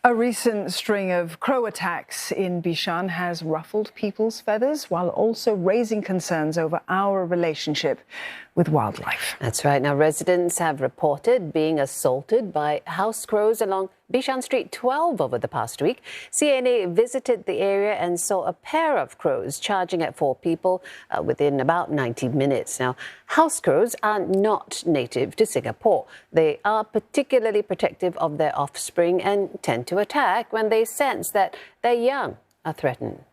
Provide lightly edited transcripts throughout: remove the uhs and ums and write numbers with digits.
A recent string of crow attacks in Bishan has ruffled people's feathers while also raising concerns over our relationship with wildlife. That's right. Now, residents have reported being assaulted by house crows along Bishan Street 12 over the past week. CNA visited the area and saw a pair of crows charging at 4 people within about 90 minutes. Now, house crows are not native to Singapore. They are particularly protective of their offspring and tend to attack when they sense that their young are threatened.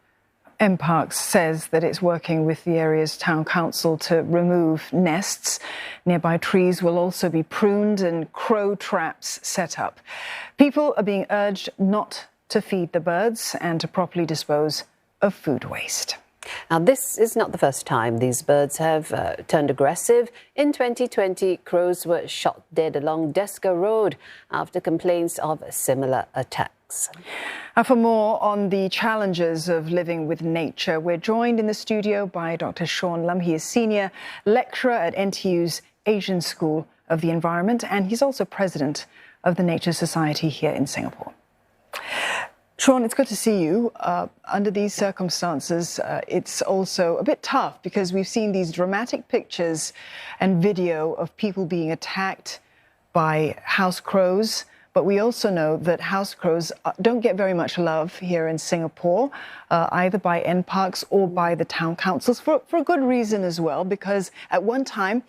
Parks says that it's working with the area's town council to remove nests. Nearby trees will also be pruned and crow traps set up. People are being urged not to feed the birds and to properly dispose of food waste. Now, this is not the first time these birds have turned aggressive. In 2020, crows were shot dead along Desker Road after complaints of similar attacks. For more on the challenges of living with nature, we're joined in the studio by Dr Shawn Lum. He is Senior Lecturer at NTU's Asian School of the Environment, and he's also President of the Nature Society here in Singapore. Shawn, it's good to see you. Under these circumstances, it's also a bit tough because we've seen these dramatic pictures and video of people being attacked by house crows. But we also know that house crows don't get very much love here in Singapore, either by NParks or by the town councils, for a good reason as well, because at one time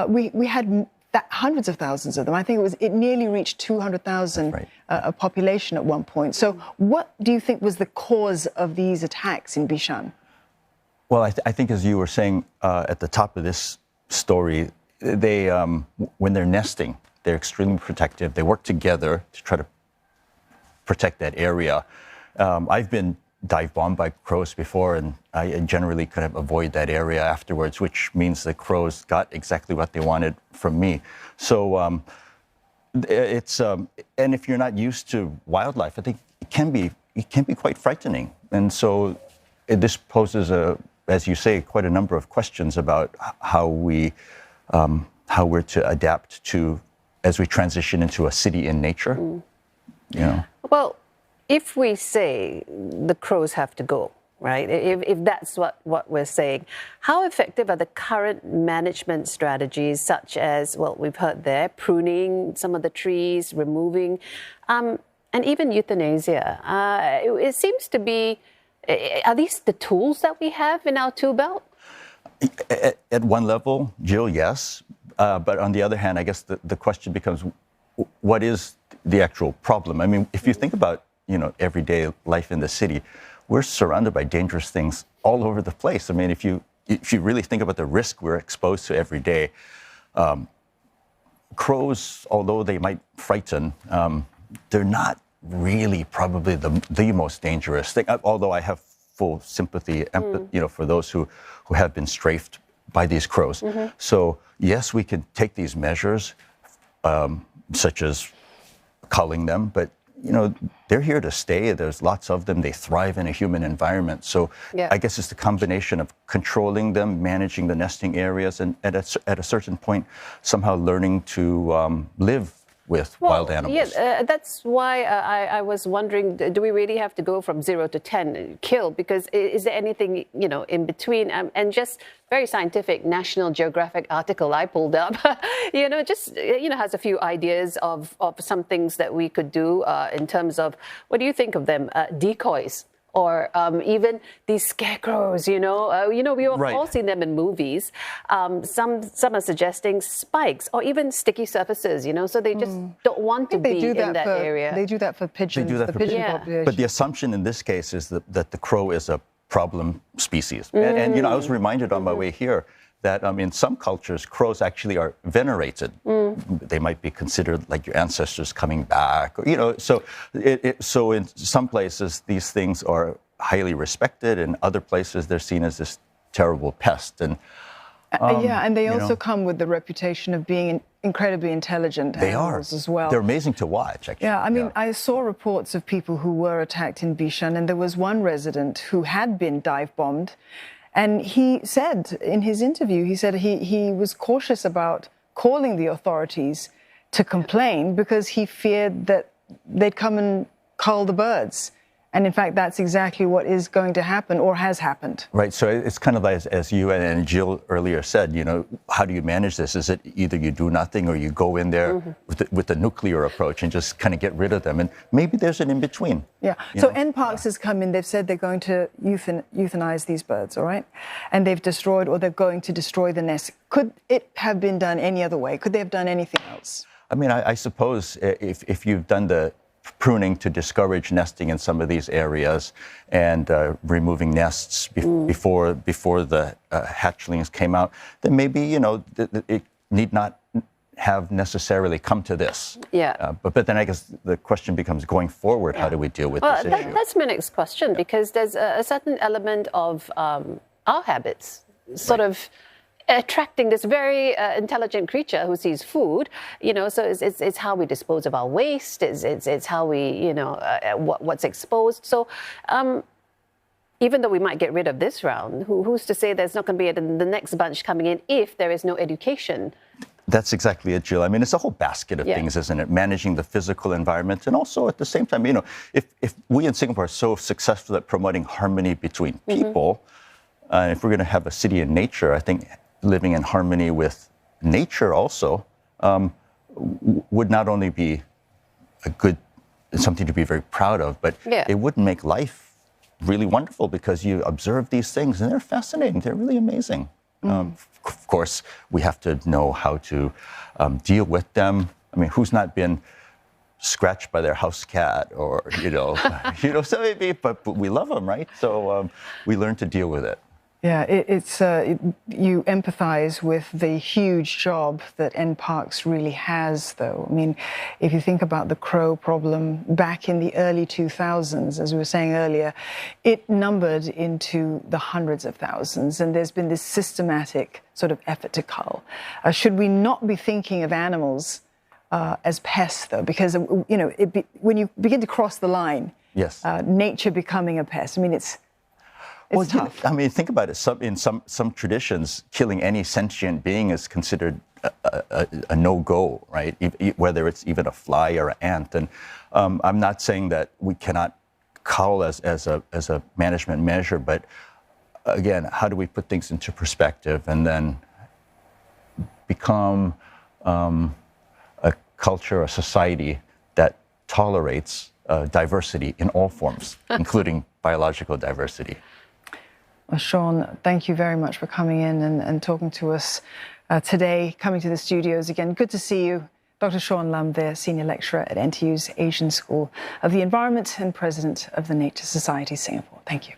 we had hundreds of thousands of them. I think it nearly reached 200,000 right. A population at one point. So what do you think was the cause of these attacks in Bishan? Well, I think as you were saying at the top of this story, they when they're nesting, they're extremely protective. They work together to try to protect that area. I've been dive bombed by crows before, and I generally kind of avoid that area afterwards, which means the crows got exactly what they wanted from me. So it's and if you're not used to wildlife, I think it can be quite frightening. And so this poses as you say, quite a number of questions about how we're to adapt to as we transition into a city in nature. You know. Well, if we say the crows have to go, right, if that's what we're saying, how effective are the current management strategies such as, well, we've heard there, pruning some of the trees, removing, and even euthanasia? It seems to be, are these the tools that we have in our tool belt? At one level, Jill, yes. But on the other hand, I guess the question becomes, what is the actual problem? I mean, if you think about, everyday life in the city, we're surrounded by dangerous things all over the place. I mean, if you really think about the risk we're exposed to every day, crows, although they might frighten, they're not really probably the most dangerous thing. Although I have full sympathy, for those who have been strafed by these crows. So yes, we can take these measures, such as culling them, but they're here to stay. There's lots of them. They thrive in a human environment. So yeah. I guess it's the combination of controlling them, managing the nesting areas, and at a certain point, somehow learning to live with wild animals. Yeah, that's why I was wondering, do we really have to go from 0 to 10 kill? Because is there anything, in between? And just very scientific National Geographic article I pulled up, has a few ideas of some things that we could do in terms of, what do you think of them? Decoys. Or even these scarecrows, we've right. all seen them in movies. Some are suggesting spikes or even sticky surfaces, so they just don't want to be in that area. They do that for pigeons. They do that for pigeons. Population. But the assumption in this case is that the crow is a problem species. And I was reminded on my way here that in some cultures, crows actually are venerated. They might be considered like your ancestors coming back, So in some places, these things are highly respected. In other places, they're seen as this terrible pest. And and they also come with the reputation of being incredibly intelligent animals as well. They're amazing to watch, actually. Yeah, I mean, I saw reports of people who were attacked in Bishan, and there was one resident who had been dive bombed. And he said in his interview, he was cautious about calling the authorities to complain because he feared that they'd come and cull the birds. And in fact, that's exactly what is going to happen or has happened. Right. So it's kind of like, as you and Jill earlier said, you know, how do you manage this? Is it either you do nothing or you go in there with the nuclear approach and just kind of get rid of them? And maybe there's an in-between. Yeah. So NParks has come in. They've said they're going to euthanize these birds, all right? And they've destroyed, or they're going to destroy the nest. Could it have been done any other way? Could they have done anything else? I mean, I suppose if you've done the pruning to discourage nesting in some of these areas and removing nests before the hatchlings came out, then maybe, you know, it need not have necessarily come to this. Yeah. But then I guess the question becomes, going forward, how do we deal with this issue? That's my next question, because there's a certain element of our habits sort of attracting this very intelligent creature who sees food, you know, so it's how we dispose of our waste, it's how we, you know, what's exposed. So even though we might get rid of this round, who's to say there's not going to be the next bunch coming in if there is no education? That's exactly it, Jill. I mean, it's a whole basket of things, isn't it? Managing the physical environment, and also at the same time, you know, if we in Singapore are so successful at promoting harmony between people, if we're going to have a city in nature, I think living in harmony with nature also would not only be something to be very proud of, but it would make life really wonderful, because you observe these things and they're fascinating. They're really amazing. Of course, we have to know how to deal with them. I mean, who's not been scratched by their house cat, or, you know, so maybe, but we love them, right? So we learn to deal with it. Yeah, you empathize with the huge job that NParks really has, though. I mean, if you think about the crow problem back in the early 2000s, as we were saying earlier, it numbered into the hundreds of thousands, and there's been this systematic sort of effort to cull. Should we not be thinking of animals as pests, though? Because, you know, when you begin to cross the line, nature becoming a pest, I mean, it's tough. I mean, think about it. In some traditions, killing any sentient being is considered a no-go, right? Whether it's even a fly or an ant. And I'm not saying that we cannot cull as a management measure, but again, how do we put things into perspective and then become a culture, a society that tolerates diversity in all forms, including biological diversity? Well, Shawn, thank you very much for coming in and talking to us today, coming to the studios again. Good to see you. Dr. Shawn Lum there, Senior Lecturer at NTU's Asian School of the Environment and President of the Nature Society Singapore. Thank you.